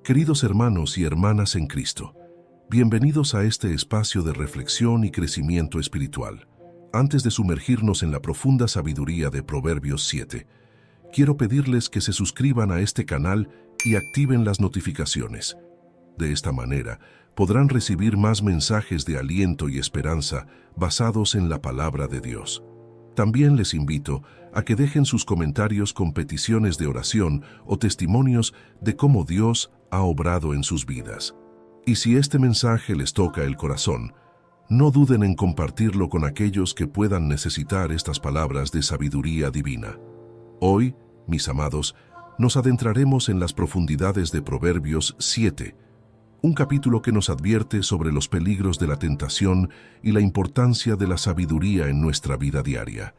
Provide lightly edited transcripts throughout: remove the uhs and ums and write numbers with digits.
Queridos hermanos y hermanas en Cristo, bienvenidos a este espacio de reflexión y crecimiento espiritual. Antes de sumergirnos en la profunda sabiduría de Proverbios 7, quiero pedirles que se suscriban a este canal y activen las notificaciones. De esta manera, podrán recibir más mensajes de aliento y esperanza basados en la palabra de Dios. También les invito a que dejen sus comentarios con peticiones de oración o testimonios de cómo Dios ha obrado en sus vidas. Y si este mensaje les toca el corazón, no duden en compartirlo con aquellos que puedan necesitar estas palabras de sabiduría divina. Hoy, mis amados, nos adentraremos en las profundidades de Proverbios 7, un capítulo que nos advierte sobre los peligros de la tentación y la importancia de la sabiduría en nuestra vida diaria.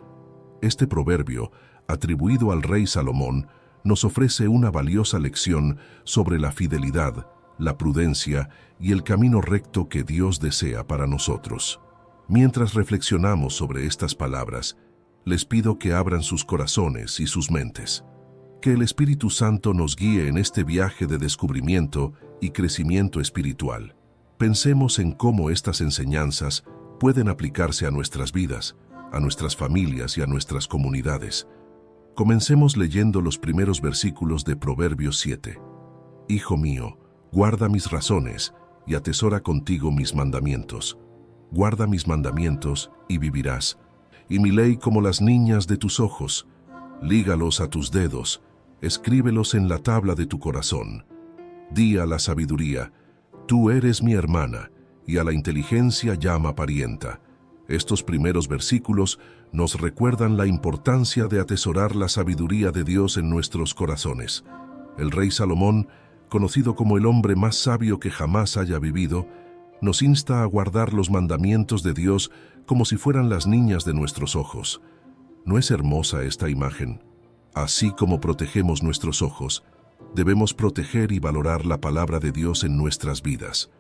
Este proverbio, atribuido al rey Salomón, nos ofrece una valiosa lección sobre la fidelidad, la prudencia y el camino recto que Dios desea para nosotros. Mientras reflexionamos sobre estas palabras, les pido que abran sus corazones y sus mentes. Que el Espíritu Santo nos guíe en este viaje de descubrimiento y crecimiento espiritual. Pensemos en cómo estas enseñanzas pueden aplicarse a nuestras vidas, a nuestras familias y a nuestras comunidades. Comencemos leyendo los primeros versículos de Proverbios 7. Hijo mío, guarda mis razones y atesora contigo mis mandamientos. Guarda mis mandamientos y vivirás, y mi ley como las niñas de tus ojos. Lígalos a tus dedos, escríbelos en la tabla de tu corazón. Di a la sabiduría, tú eres mi hermana, y a la inteligencia llama parienta. Estos primeros versículos nos recuerdan la importancia de atesorar la sabiduría de Dios en nuestros corazones. El rey Salomón, conocido como el hombre más sabio que jamás haya vivido, nos insta a guardar los mandamientos de Dios como si fueran las niñas de nuestros ojos. ¿No es hermosa esta imagen? Así como protegemos nuestros ojos, debemos proteger y valorar la palabra de Dios en nuestras vidas.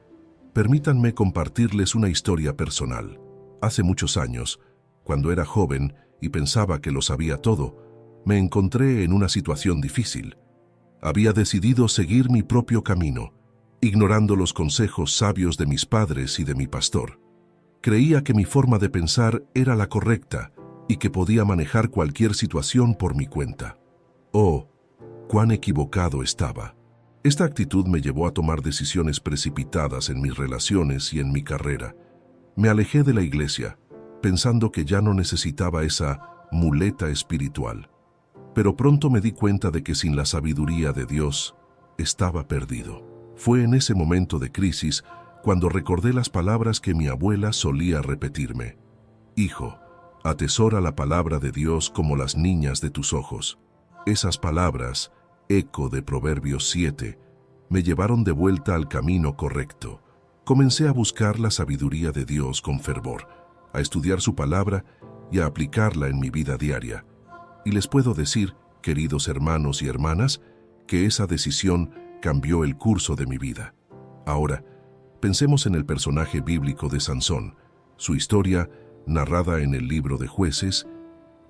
Permítanme compartirles una historia personal. Hace muchos años, cuando era joven y pensaba que lo sabía todo, me encontré en una situación difícil. Había decidido seguir mi propio camino, ignorando los consejos sabios de mis padres y de mi pastor. Creía que mi forma de pensar era la correcta y que podía manejar cualquier situación por mi cuenta. ¡Oh, cuán equivocado estaba! Esta actitud me llevó a tomar decisiones precipitadas en mis relaciones y en mi carrera. Me alejé de la iglesia, pensando que ya no necesitaba esa muleta espiritual. Pero pronto me di cuenta de que sin la sabiduría de Dios, estaba perdido. Fue en ese momento de crisis cuando recordé las palabras que mi abuela solía repetirme. Hijo, atesora la palabra de Dios como las niñas de tus ojos. Esas palabras, eco de Proverbios 7, me llevaron de vuelta al camino correcto. Comencé a buscar la sabiduría de Dios con fervor, a estudiar su palabra y a aplicarla en mi vida diaria. Y les puedo decir, queridos hermanos y hermanas, que esa decisión cambió el curso de mi vida. Ahora, pensemos en el personaje bíblico de Sansón. Su historia, narrada en el libro de Jueces,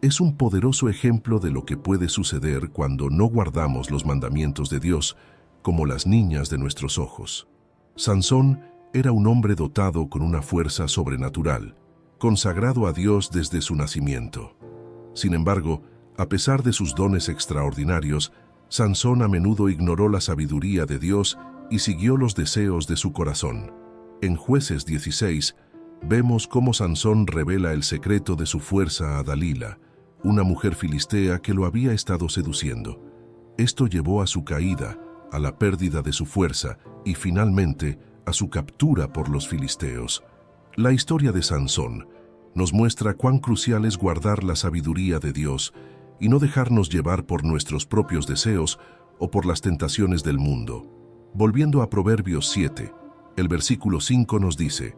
es un poderoso ejemplo de lo que puede suceder cuando no guardamos los mandamientos de Dios, como las niñas de nuestros ojos. Sansón era un hombre dotado con una fuerza sobrenatural, consagrado a Dios desde su nacimiento. Sin embargo, a pesar de sus dones extraordinarios, Sansón a menudo ignoró la sabiduría de Dios y siguió los deseos de su corazón. En Jueces 16, vemos cómo Sansón revela el secreto de su fuerza a Dalila, una mujer filistea que lo había estado seduciendo. Esto llevó a su caída, a la pérdida de su fuerza y finalmente a su captura por los filisteos. La historia de Sansón nos muestra cuán crucial es guardar la sabiduría de Dios y no dejarnos llevar por nuestros propios deseos o por las tentaciones del mundo. Volviendo a Proverbios 7, el versículo 5 nos dice,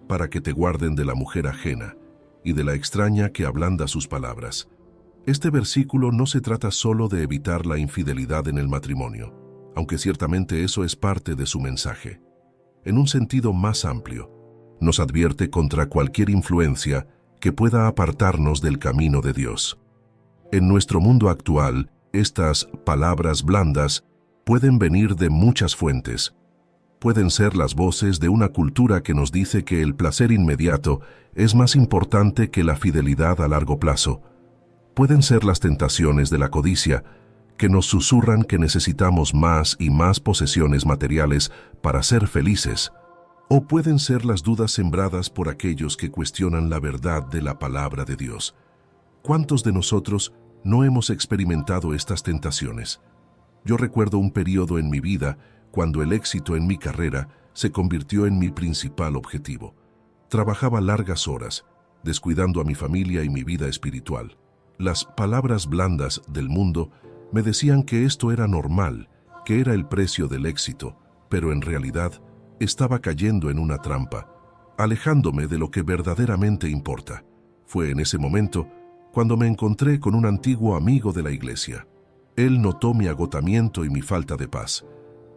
para que te guarden de la mujer ajena y de la extraña que ablanda sus palabras. Este versículo no se trata solo de evitar la infidelidad en el matrimonio, aunque ciertamente eso es parte de su mensaje. En un sentido más amplio, nos advierte contra cualquier influencia que pueda apartarnos del camino de Dios. En nuestro mundo actual, estas palabras blandas pueden venir de muchas fuentes. Pueden ser las voces de una cultura que nos dice que el placer inmediato es más importante que la fidelidad a largo plazo. Pueden ser las tentaciones de la codicia, que nos susurran que necesitamos más y más posesiones materiales para ser felices. O pueden ser las dudas sembradas por aquellos que cuestionan la verdad de la palabra de Dios. ¿Cuántos de nosotros no hemos experimentado estas tentaciones? Yo recuerdo un periodo en mi vida cuando el éxito en mi carrera se convirtió en mi principal objetivo. Trabajaba largas horas, descuidando a mi familia y mi vida espiritual. Las palabras blandas del mundo me decían que esto era normal, que era el precio del éxito, pero en realidad estaba cayendo en una trampa, alejándome de lo que verdaderamente importa. Fue en ese momento cuando me encontré con un antiguo amigo de la iglesia. Él notó mi agotamiento y mi falta de paz,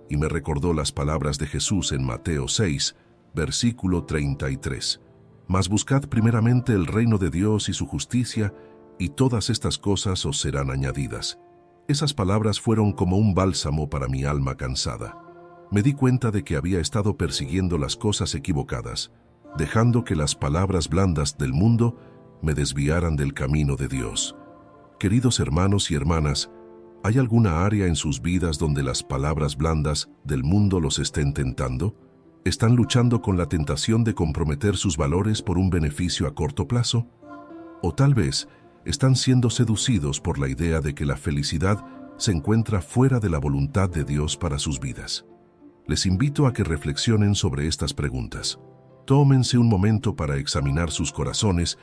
y me recordó las palabras de Jesús en Mateo 6, versículo 33. Mas buscad primeramente el reino de Dios y su justicia, y todas estas cosas os serán añadidas. Esas palabras fueron como un bálsamo para mi alma cansada. Me di cuenta de que había estado persiguiendo las cosas equivocadas, dejando que las palabras blandas del mundo me desviaran del camino de Dios. Queridos hermanos y hermanas, ¿hay alguna área en sus vidas donde las palabras blandas del mundo los estén tentando? ¿Están luchando con la tentación de comprometer sus valores por un beneficio a corto plazo? O tal vez están siendo seducidos por la idea de que la felicidad se encuentra fuera de la voluntad de Dios para sus vidas. Les invito a que reflexionen sobre estas preguntas. Tómense un momento para examinar sus corazones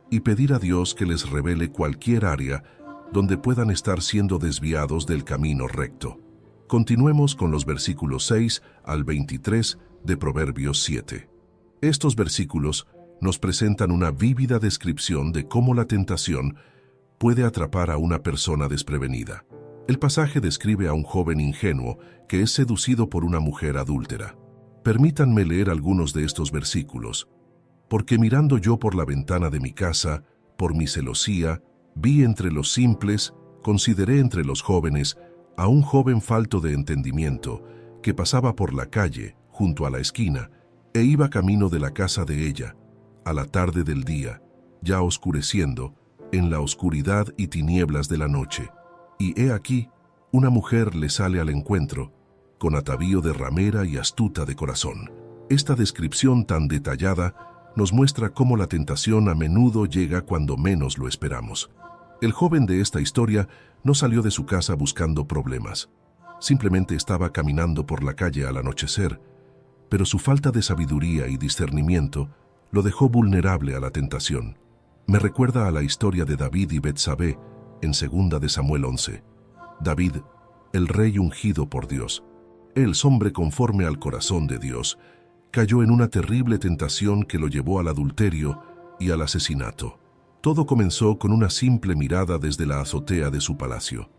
y pedir a Dios que les revele cualquier área donde puedan estar siendo desviados del camino recto. Continuemos con los versículos 6 al 23 de Proverbios 7. Estos versículos nos presentan una vívida descripción de cómo la tentación puede atrapar a una persona desprevenida. El pasaje describe a un joven ingenuo que es seducido por una mujer adúltera. Permítanme leer algunos de estos versículos. Porque mirando yo por la ventana de mi casa, por mi celosía, vi entre los simples, consideré entre los jóvenes, a un joven falto de entendimiento, que pasaba por la calle, junto a la esquina, e iba camino de la casa de ella, a la tarde del día, ya oscureciendo, en la oscuridad y tinieblas de la noche. Y he aquí, una mujer le sale al encuentro, con atavío de ramera y astuta de corazón. Esta descripción tan detallada nos muestra cómo la tentación a menudo llega cuando menos lo esperamos. El joven de esta historia no salió de su casa buscando problemas. Simplemente estaba caminando por la calle al anochecer, pero su falta de sabiduría y discernimiento lo dejó vulnerable a la tentación. Me recuerda a la historia de David y Betsabé en 2 de Samuel 11. David, el rey ungido por Dios, el hombre conforme al corazón de Dios, cayó en una terrible tentación que lo llevó al adulterio y al asesinato. Todo comenzó con una simple mirada desde la azotea de su palacio.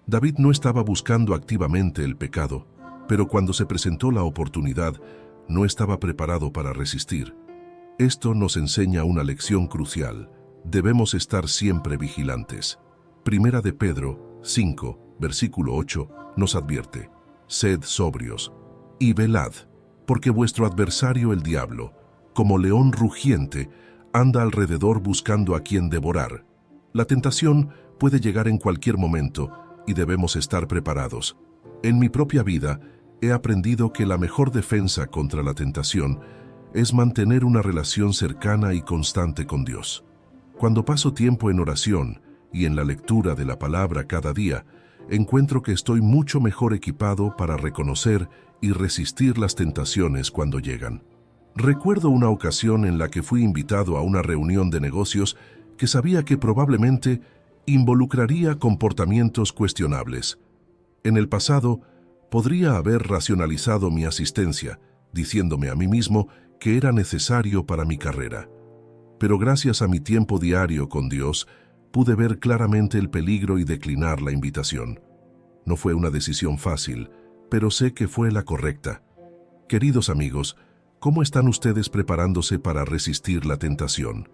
David no estaba buscando activamente el pecado, pero cuando se presentó la oportunidad, no estaba preparado para resistir. Esto nos enseña una lección crucial. Debemos estar siempre vigilantes. Primera de Pedro 5, versículo 8, nos advierte: sed sobrios y velad, porque vuestro adversario el diablo, como león rugiente, anda alrededor buscando a quien devorar. La tentación puede llegar en cualquier momento y debemos estar preparados. En mi propia vida he aprendido que la mejor defensa contra la tentación es mantener una relación cercana y constante con Dios. Cuando paso tiempo en oración y en la lectura de la palabra cada día, encuentro que estoy mucho mejor equipado para reconocer y resistir las tentaciones cuando llegan. Recuerdo una ocasión en la que fui invitado a una reunión de negocios que sabía que probablemente involucraría comportamientos cuestionables. En el pasado, podría haber racionalizado mi asistencia, diciéndome a mí mismo que era necesario para mi carrera. Pero gracias a mi tiempo diario con Dios, pude ver claramente el peligro y declinar la invitación. No fue una decisión fácil, pero sé que fue la correcta. Queridos amigos, ¿cómo están ustedes preparándose para resistir la tentación?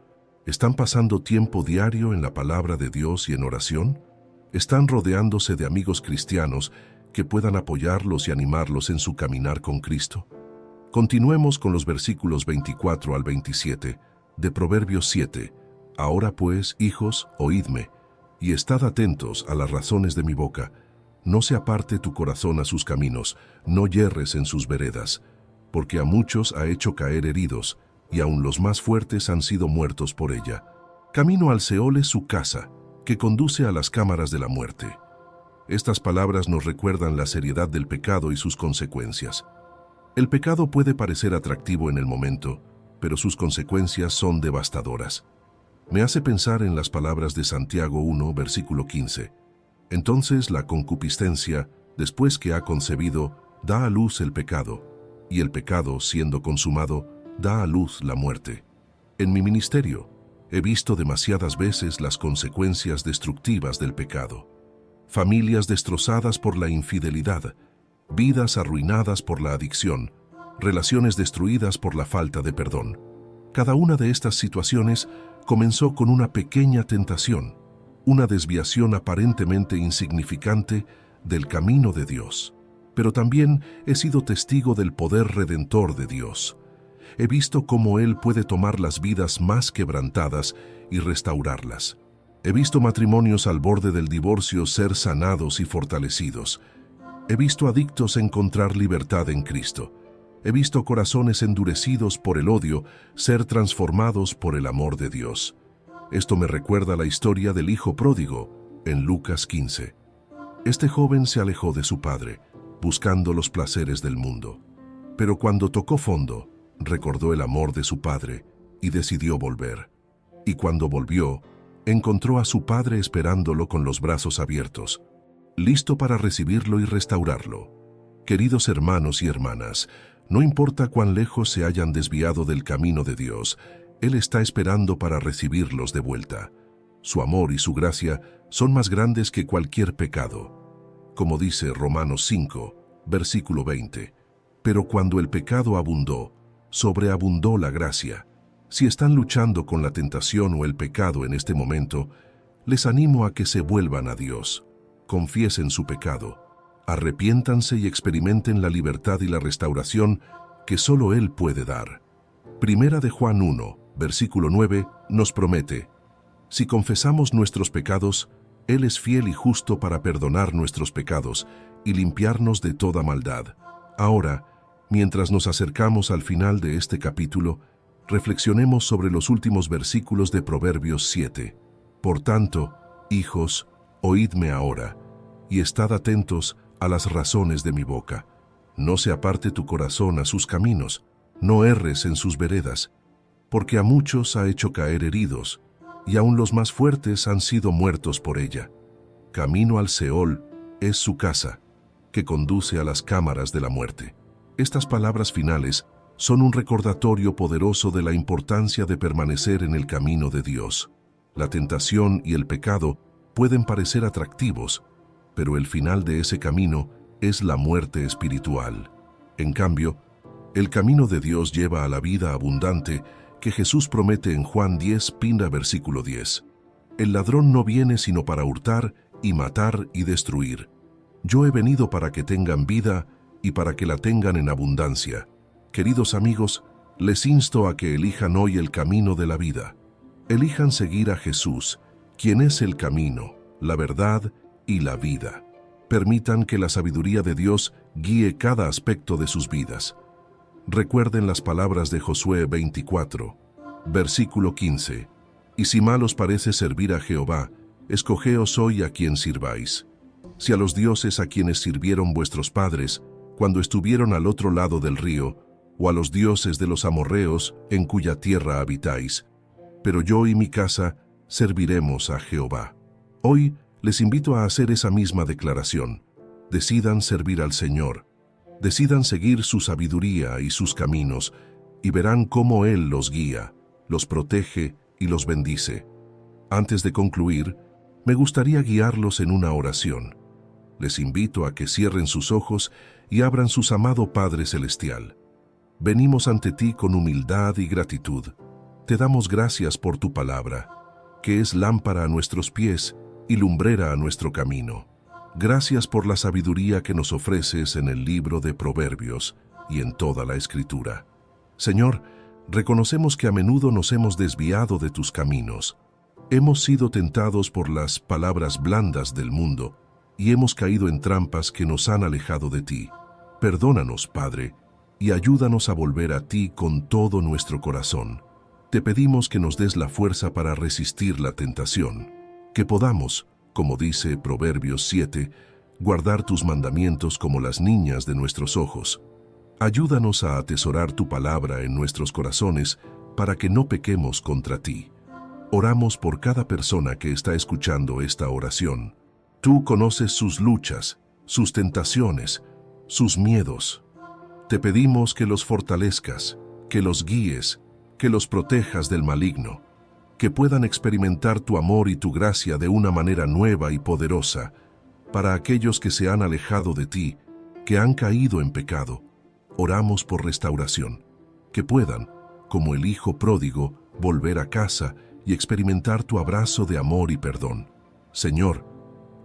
¿Están pasando tiempo diario en la palabra de Dios y en oración? ¿Están rodeándose de amigos cristianos que puedan apoyarlos y animarlos en su caminar con Cristo? Continuemos con los versículos 24 al 27 de Proverbios 7. Ahora pues, hijos, oídme, y estad atentos a las razones de mi boca. No se aparte tu corazón a sus caminos, no yerres en sus veredas, porque a muchos ha hecho caer heridos, y aun los más fuertes han sido muertos por ella. Camino al Seol es su casa, que conduce a las cámaras de la muerte. Estas palabras nos recuerdan la seriedad del pecado y sus consecuencias. El pecado puede parecer atractivo en el momento, pero sus consecuencias son devastadoras. Me hace pensar en las palabras de Santiago 1, versículo 15. Entonces la concupiscencia, después que ha concebido, da a luz el pecado, y el pecado, siendo consumado, da a luz la muerte. En mi ministerio, he visto demasiadas veces las consecuencias destructivas del pecado. Familias destrozadas por la infidelidad, vidas arruinadas por la adicción, relaciones destruidas por la falta de perdón. Cada una de estas situaciones comenzó con una pequeña tentación, una desviación aparentemente insignificante del camino de Dios. Pero también he sido testigo del poder redentor de Dios. He visto cómo Él puede tomar las vidas más quebrantadas y restaurarlas. He visto matrimonios al borde del divorcio ser sanados y fortalecidos. He visto adictos encontrar libertad en Cristo. He visto corazones endurecidos por el odio ser transformados por el amor de Dios. Esto me recuerda la historia del hijo pródigo en Lucas 15. Este joven se alejó de su padre, buscando los placeres del mundo. Pero cuando tocó fondo, recordó el amor de su padre y decidió volver. Y cuando volvió, encontró a su padre esperándolo con los brazos abiertos, listo para recibirlo y restaurarlo. Queridos hermanos y hermanas, no importa cuán lejos se hayan desviado del camino de Dios, Él está esperando para recibirlos de vuelta. Su amor y su gracia son más grandes que cualquier pecado. Como dice Romanos 5, versículo 20. Pero cuando el pecado abundó, sobreabundó la gracia. Si están luchando con la tentación o el pecado en este momento, les animo a que se vuelvan a Dios, confiesen su pecado, arrepiéntanse y experimenten la libertad y la restauración que solo Él puede dar. Primera de Juan 1, versículo 9, nos promete: si confesamos nuestros pecados, Él es fiel y justo para perdonar nuestros pecados y limpiarnos de toda maldad. Ahora, mientras nos acercamos al final de este capítulo, reflexionemos sobre los últimos versículos de Proverbios 7. Por tanto, hijos, oídme ahora, y estad atentos a las razones de mi boca. No se aparte tu corazón a sus caminos, no erres en sus veredas, porque a muchos ha hecho caer heridos, y aun los más fuertes han sido muertos por ella. Camino al Seol es su casa, que conduce a las cámaras de la muerte. Estas palabras finales son un recordatorio poderoso de la importancia de permanecer en el camino de Dios. La tentación y el pecado pueden parecer atractivos, pero el final de ese camino es la muerte espiritual. En cambio, el camino de Dios lleva a la vida abundante que Jesús promete en Juan 10, versículo 10. El ladrón no viene sino para hurtar y matar y destruir. Yo he venido para que tengan vida y para que la tengan en abundancia. Queridos amigos, les insto a que elijan hoy el camino de la vida. Elijan seguir a Jesús, quien es el camino, la verdad y la vida. Permitan que la sabiduría de Dios guíe cada aspecto de sus vidas. Recuerden las palabras de Josué 24, versículo 15. Y si mal os parece servir a Jehová, escogeos hoy a quien sirváis. Si a los dioses a quienes sirvieron vuestros padres, cuando estuvieron al otro lado del río, o a los dioses de los amorreos en cuya tierra habitáis. Pero yo y mi casa serviremos a Jehová. Hoy les invito a hacer esa misma declaración. Decidan servir al Señor. Decidan seguir su sabiduría y sus caminos, y verán cómo Él los guía, los protege y los bendice. Antes de concluir, me gustaría guiarlos en una oración. Les invito a que cierren sus ojos y abran su amado Padre Celestial. Venimos ante ti con humildad y gratitud. Te damos gracias por tu palabra, que es lámpara a nuestros pies y lumbrera a nuestro camino. Gracias por la sabiduría que nos ofreces en el libro de Proverbios y en toda la Escritura. Señor, reconocemos que a menudo nos hemos desviado de tus caminos. Hemos sido tentados por las palabras blandas del mundo y hemos caído en trampas que nos han alejado de ti. Perdónanos, Padre, y ayúdanos a volver a ti con todo nuestro corazón. Te pedimos que nos des la fuerza para resistir la tentación, que podamos, como dice Proverbios 7, guardar tus mandamientos como las niñas de nuestros ojos. Ayúdanos a atesorar tu palabra en nuestros corazones para que no pequemos contra ti. Oramos por cada persona que está escuchando esta oración. Tú conoces sus luchas, sus tentaciones, sus miedos. Te pedimos que los fortalezcas, que los guíes, que los protejas del maligno, que puedan experimentar tu amor y tu gracia de una manera nueva y poderosa. Para aquellos que se han alejado de ti, que han caído en pecado, oramos por restauración, que puedan, como el hijo pródigo, volver a casa y experimentar tu abrazo de amor y perdón. Señor,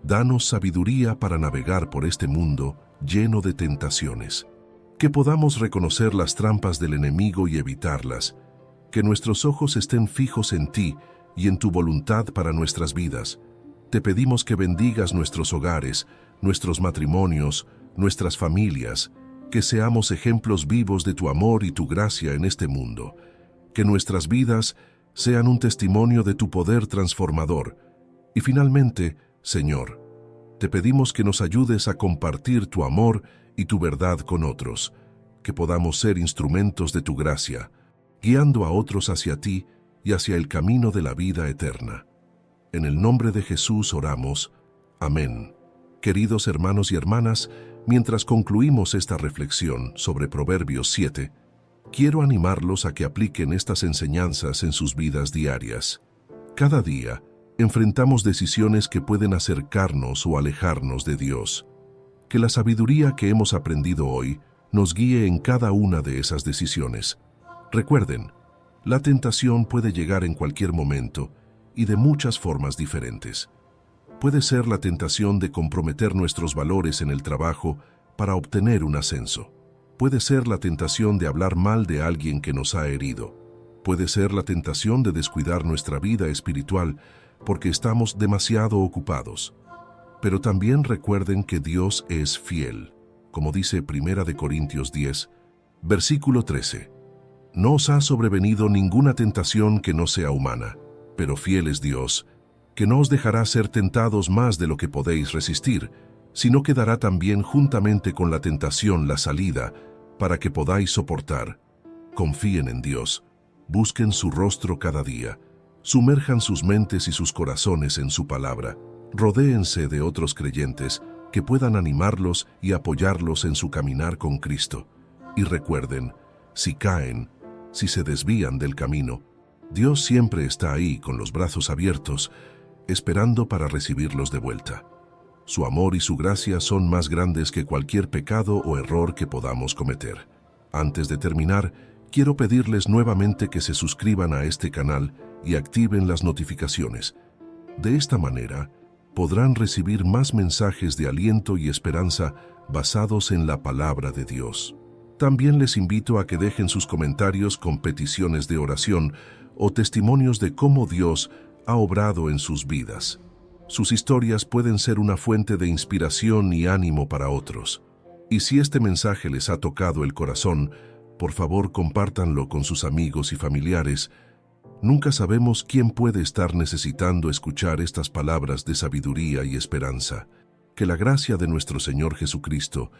danos sabiduría para navegar por este mundo lleno de tentaciones, que podamos reconocer las trampas del enemigo y evitarlas, que nuestros ojos estén fijos en ti y en tu voluntad para nuestras vidas. Te pedimos que bendigas nuestros hogares, nuestros matrimonios, nuestras familias, que seamos ejemplos vivos de tu amor y tu gracia en este mundo, que nuestras vidas sean un testimonio de tu poder transformador. Y finalmente, Señor, te pedimos que nos ayudes a compartir tu amor y tu verdad con otros, que podamos ser instrumentos de tu gracia, guiando a otros hacia ti y hacia el camino de la vida eterna. En el nombre de Jesús oramos. Amén. Queridos hermanos y hermanas, mientras concluimos esta reflexión sobre Proverbios 7, quiero animarlos a que apliquen estas enseñanzas en sus vidas diarias. Cada día, enfrentamos decisiones que pueden acercarnos o alejarnos de Dios. Que la sabiduría que hemos aprendido hoy nos guíe en cada una de esas decisiones. Recuerden, la tentación puede llegar en cualquier momento y de muchas formas diferentes. Puede ser la tentación de comprometer nuestros valores en el trabajo para obtener un ascenso. Puede ser la tentación de hablar mal de alguien que nos ha herido. Puede ser la tentación de descuidar nuestra vida espiritual porque estamos demasiado ocupados. Pero también recuerden que Dios es fiel, como dice 1 Corintios 10, versículo 13. No os ha sobrevenido ninguna tentación que no sea humana, pero fiel es Dios, que no os dejará ser tentados más de lo que podéis resistir, sino que dará también juntamente con la tentación la salida, para que podáis soportar. Confíen en Dios, busquen su rostro cada día, sumerjan sus mentes y sus corazones en su palabra, rodéense de otros creyentes que puedan animarlos y apoyarlos en su caminar con Cristo. Y recuerden, si caen, si se desvían del camino, Dios siempre está ahí con los brazos abiertos, esperando para recibirlos de vuelta. Su amor y su gracia son más grandes que cualquier pecado o error que podamos cometer. Antes de terminar, quiero pedirles nuevamente que se suscriban a este canal y activen las notificaciones. De esta manera, podrán recibir más mensajes de aliento y esperanza basados en la palabra de Dios. También les invito a que dejen sus comentarios con peticiones de oración o testimonios de cómo Dios ha obrado en sus vidas. Sus historias pueden ser una fuente de inspiración y ánimo para otros. Y si este mensaje les ha tocado el corazón, por favor compártanlo con sus amigos y familiares. Nunca sabemos quién puede estar necesitando escuchar estas palabras de sabiduría y esperanza. Que la gracia de nuestro Señor Jesucristo,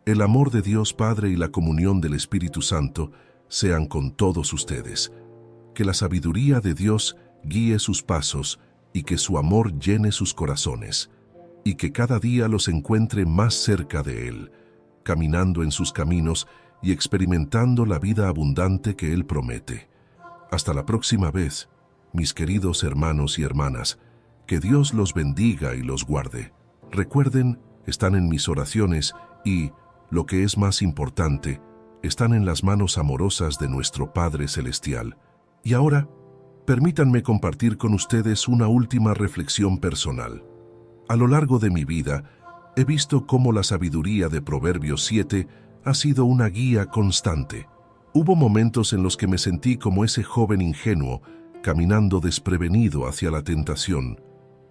el amor de Dios Padre y la comunión del Espíritu Santo sean con todos ustedes. Que la sabiduría de Dios guíe sus pasos y que su amor llene sus corazones, y que cada día los encuentre más cerca de Él, caminando en sus caminos y experimentando la vida abundante que Él promete. Hasta la próxima vez, mis queridos hermanos y hermanas, que Dios los bendiga y los guarde. Recuerden, están en mis oraciones y, lo que es más importante, están en las manos amorosas de nuestro Padre Celestial. Y ahora, permítanme compartir con ustedes una última reflexión personal. A lo largo de mi vida, He visto cómo la sabiduría de Proverbios 7 ha sido una guía constante. Hubo momentos en los que me sentí como ese joven ingenuo, caminando desprevenido hacia la tentación,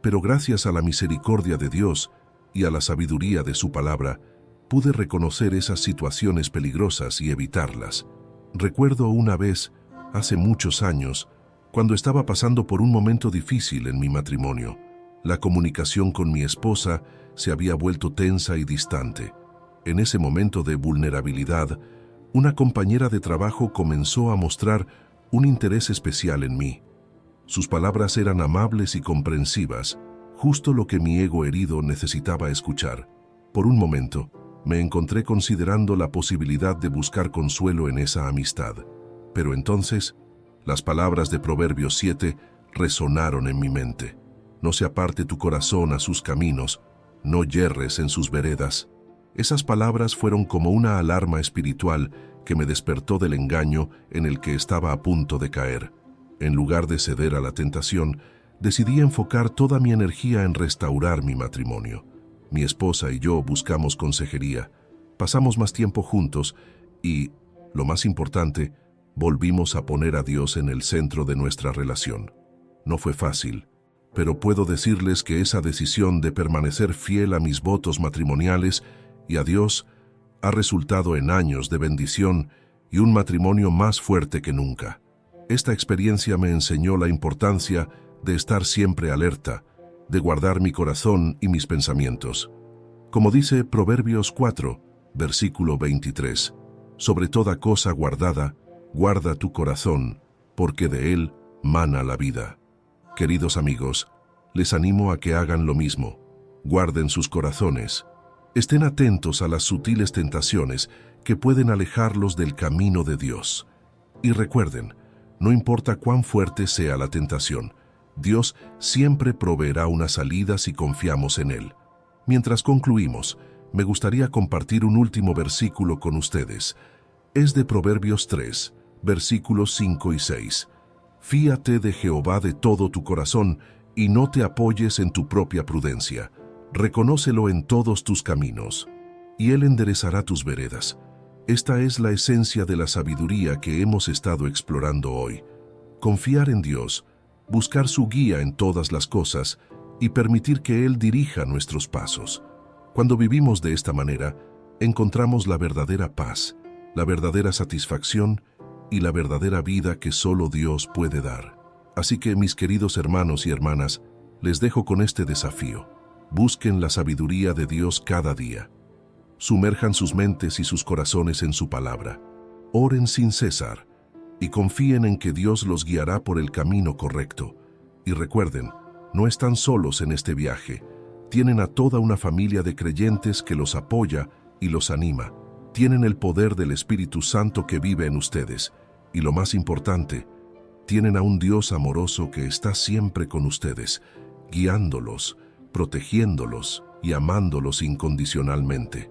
pero gracias a la misericordia de Dios y a la sabiduría de su palabra, pude reconocer esas situaciones peligrosas y evitarlas. Recuerdo una vez, hace muchos años, cuando estaba pasando por un momento difícil en mi matrimonio. La comunicación con mi esposa se había vuelto tensa y distante. En ese momento de vulnerabilidad, una compañera de trabajo comenzó a mostrar un interés especial en mí. Sus palabras eran amables y comprensivas, justo lo que mi ego herido necesitaba escuchar. Por un momento, me encontré considerando la posibilidad de buscar consuelo en esa amistad. Pero entonces, las palabras de Proverbios 7 resonaron en mi mente. No se aparte tu corazón a sus caminos, no yerres en sus veredas. Esas palabras fueron como una alarma espiritual que me despertó del engaño en el que estaba a punto de caer. En lugar de ceder a la tentación, decidí enfocar toda mi energía en restaurar mi matrimonio. Mi esposa y yo buscamos consejería, pasamos más tiempo juntos y, lo más importante, volvimos a poner a Dios en el centro de nuestra relación. No fue fácil, pero puedo decirles que esa decisión de permanecer fiel a mis votos matrimoniales y a Dios ha resultado en años de bendición y un matrimonio más fuerte que nunca. Esta experiencia me enseñó la importancia de estar siempre alerta, de guardar mi corazón y mis pensamientos. Como dice Proverbios 4, versículo 23, sobre toda cosa guardada, guarda tu corazón, porque de él mana la vida. Queridos amigos, les animo a que hagan lo mismo. Guarden sus corazones. Estén atentos a las sutiles tentaciones que pueden alejarlos del camino de Dios. Y recuerden, no importa cuán fuerte sea la tentación, Dios siempre proveerá una salida si confiamos en Él. Mientras concluimos, me gustaría compartir un último versículo con ustedes. Es de Proverbios 3, versículos 5 y 6. Fíate de Jehová de todo tu corazón y no te apoyes en tu propia prudencia. Reconócelo en todos tus caminos, y Él enderezará tus veredas. Esta es la esencia de la sabiduría que hemos estado explorando hoy. Confiar en Dios, buscar su guía en todas las cosas y permitir que Él dirija nuestros pasos. Cuando vivimos de esta manera, encontramos la verdadera paz, la verdadera satisfacción y la verdadera vida que solo Dios puede dar. Así que, mis queridos hermanos y hermanas, les dejo con este desafío. Busquen la sabiduría de Dios cada día. Sumerjan sus mentes y sus corazones en su palabra. Oren sin cesar y confíen en que Dios los guiará por el camino correcto. Y recuerden, no están solos en este viaje. Tienen a toda una familia de creyentes que los apoya y los anima. Tienen el poder del Espíritu Santo que vive en ustedes. Y lo más importante, tienen a un Dios amoroso que está siempre con ustedes, guiándolos, protegiéndolos y amándolos incondicionalmente.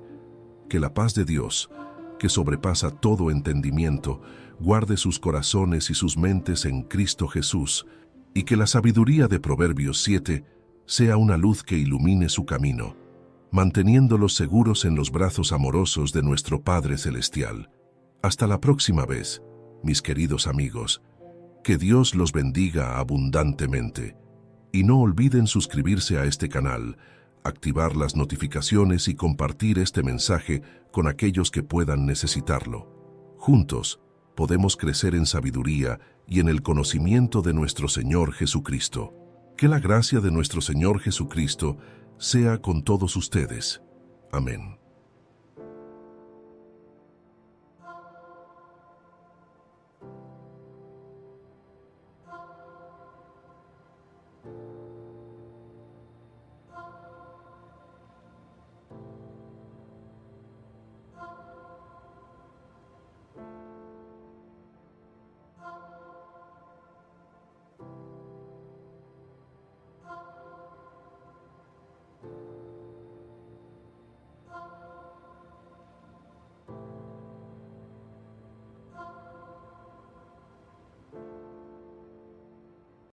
Que la paz de Dios, que sobrepasa todo entendimiento, guarde sus corazones y sus mentes en Cristo Jesús, y que la sabiduría de Proverbios 7 sea una luz que ilumine su camino, manteniéndolos seguros en los brazos amorosos de nuestro Padre Celestial. Hasta la próxima vez, mis queridos amigos. Que Dios los bendiga abundantemente. Y no olviden suscribirse a este canal, activar las notificaciones y compartir este mensaje con aquellos que puedan necesitarlo. Juntos, podemos crecer en sabiduría y en el conocimiento de nuestro Señor Jesucristo. Que la gracia de nuestro Señor Jesucristo sea con todos ustedes. Amén.